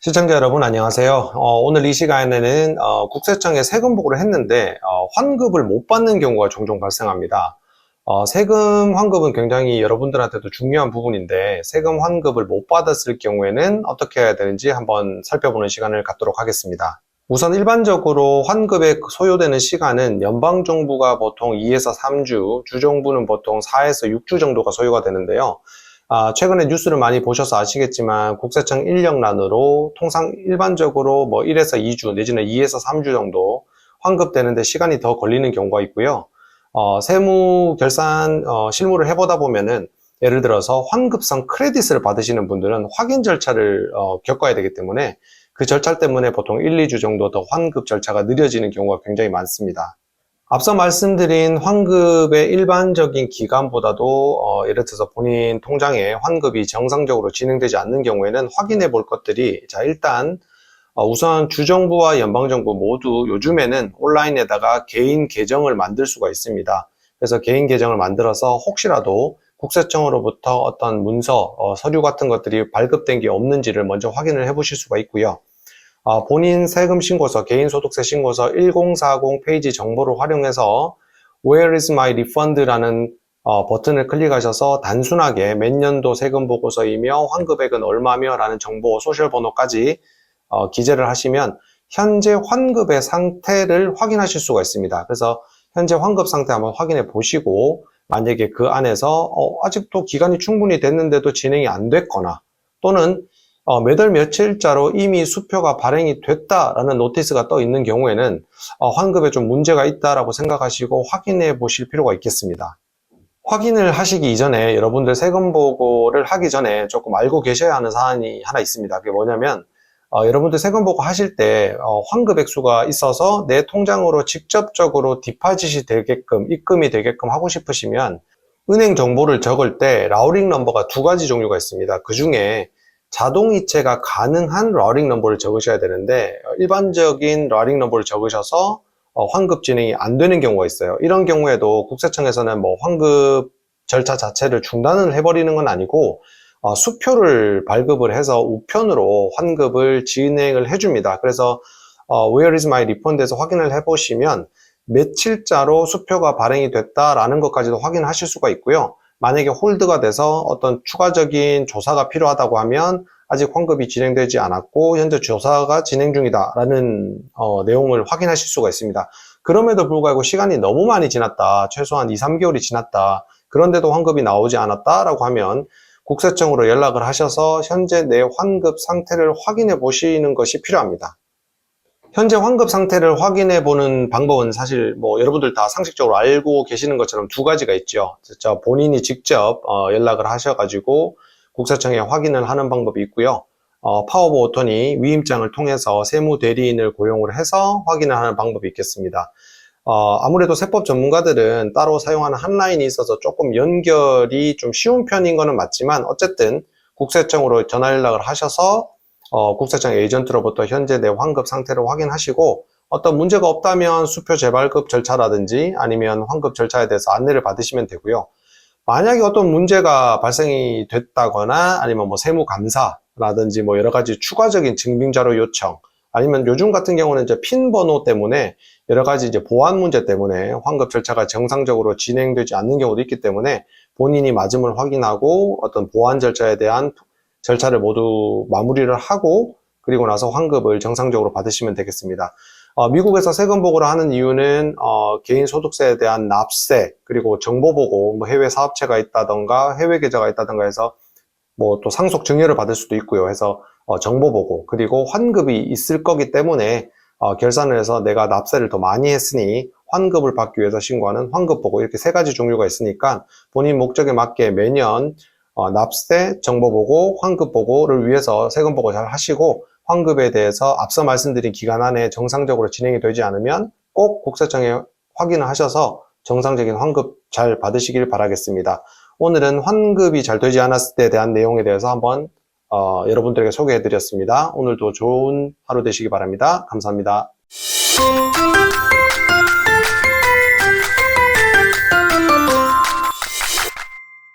시청자 여러분 안녕하세요. 오늘 이 시간에는 국세청에 세금 보고를 했는데 환급을 못 받는 경우가 종종 발생합니다. 세금 환급은 굉장히 여러분들한테도 중요한 부분인데 세금 환급을 못 받았을 경우에는 어떻게 해야 되는지 한번 살펴보는 시간을 갖도록 하겠습니다. 우선 일반적으로 환급에 소요되는 시간은 연방정부가 보통 2에서 3주, 주정부는 보통 4에서 6주 정도가 소요가 되는데요. 최근에 뉴스를 많이 보셔서 아시겠지만 국세청 인력난으로 통상 일반적으로 1에서 2주 내지는 2에서 3주 정도 환급되는데 시간이 더 걸리는 경우가 있고요. 세무 결산 실무를 해보다 보면은 예를 들어서 환급성 크레딧을 받으시는 분들은 확인 절차를 겪어야 되기 때문에 그 절차 때문에 보통 1, 2주 정도 더 환급 절차가 느려지는 경우가 굉장히 많습니다. 앞서 말씀드린 환급의 일반적인 기간보다도 예를 들어서 본인 통장에 환급이 정상적으로 진행되지 않는 경우에는 확인해 볼 것들이 일단 우선 주정부와 연방정부 모두 요즘에는 온라인에다가 개인 계정을 만들 수가 있습니다. 그래서 개인 계정을 만들어서 혹시라도 국세청으로부터 어떤 문서, 서류 같은 것들이 발급된 게 없는지를 먼저 확인을 해 보실 수가 있고요. 본인 세금 신고서, 개인소득세 신고서 1040 페이지 정보를 활용해서 Where is my refund라는 버튼을 클릭하셔서 단순하게 몇 년도 세금 보고서이며 환급액은 얼마며 라는 정보, 소셜 번호까지 기재를 하시면 현재 환급의 상태를 확인하실 수가 있습니다. 그래서 현재 환급 상태 한번 확인해 보시고 만약에 그 안에서 아직도 기간이 충분히 됐는데도 진행이 안 됐거나 또는 몇 월 며칠자로 이미 수표가 발행이 됐다라는 노티스가 떠 있는 경우에는 환급에 좀 문제가 있다라고 생각하시고 확인해 보실 필요가 있겠습니다. 확인을 하시기 이전에 여러분들 세금 보고를 하기 전에 조금 알고 계셔야 하는 사안이 하나 있습니다. 그게 뭐냐면 여러분들 세금 보고 하실 때 환급 액수가 있어서 내 통장으로 직접적으로 디파짓이 되게끔 입금이 되게끔 하고 싶으시면 은행 정보를 적을 때 라우링 넘버가 두 가지 종류가 있습니다. 그 중에 자동이체가 가능한 라우링 넘버를 적으셔야 되는데 일반적인 라우링 넘버를 적으셔서 환급 진행이 안 되는 경우가 있어요. 이런 경우에도 국세청에서는 환급 절차 자체를 중단을 해버리는 건 아니고 수표를 발급을 해서 우편으로 환급을 진행을 해줍니다. 그래서 Where is my refund에서 확인을 해보시면 며칠자로 수표가 발행이 됐다라는 것까지도 확인하실 수가 있고요. 만약에 홀드가 돼서 어떤 추가적인 조사가 필요하다고 하면 아직 환급이 진행되지 않았고 현재 조사가 진행 중이다라는 내용을 확인하실 수가 있습니다. 그럼에도 불구하고 시간이 너무 많이 지났다, 최소한 2, 3개월이 지났다, 그런데도 환급이 나오지 않았다라고 하면 국세청으로 연락을 하셔서 현재 내 환급 상태를 확인해 보시는 것이 필요합니다. 현재 환급 상태를 확인해 보는 방법은 사실 여러분들 다 상식적으로 알고 계시는 것처럼 두 가지가 있죠. 본인이 직접 연락을 하셔가지고 국세청에 확인을 하는 방법이 있고요. 파워 오브 어토니 위임장을 통해서 세무대리인을 고용을 해서 확인을 하는 방법이 있겠습니다. 아무래도 세법 전문가들은 따로 사용하는 한라인이 있어서 조금 연결이 좀 쉬운 편인 거는 맞지만 어쨌든 국세청으로 전화 연락을 하셔서 국세청 에이전트로부터 현재 내 환급 상태를 확인하시고 어떤 문제가 없다면 수표 재발급 절차라든지 아니면 환급 절차에 대해서 안내를 받으시면 되고요. 만약에 어떤 문제가 발생이 됐다거나 아니면 세무감사라든지 여러 가지 추가적인 증빙자료 요청 아니면 요즘 같은 경우는 핀 번호 때문에 여러 가지 보안 문제 때문에 환급 절차가 정상적으로 진행되지 않는 경우도 있기 때문에 본인이 맞음을 확인하고 어떤 보안 절차에 대한 절차를 모두 마무리를 하고 그리고 나서 환급을 정상적으로 받으시면 되겠습니다. 미국에서 세금 보고를 하는 이유는 개인 소득세에 대한 납세 그리고 정보 보고 해외 사업체가 있다던가 해외 계좌가 있다던가 해서 또 상속 증여를 받을 수도 있고요. 해서 정보 보고 그리고 환급이 있을 거기 때문에 결산을 해서 내가 납세를 더 많이 했으니 환급을 받기 위해서 신고하는 환급 보고 이렇게 세 가지 종류가 있으니까 본인 목적에 맞게 매년 납세, 정보보고, 환급보고를 위해서 세금보고 잘 하시고 환급에 대해서 앞서 말씀드린 기간 안에 정상적으로 진행이 되지 않으면 꼭 국세청에 확인을 하셔서 정상적인 환급 잘 받으시길 바라겠습니다. 오늘은 환급이 잘 되지 않았을 때에 대한 내용에 대해서 한번 여러분들에게 소개해 드렸습니다. 오늘도 좋은 하루 되시기 바랍니다. 감사합니다.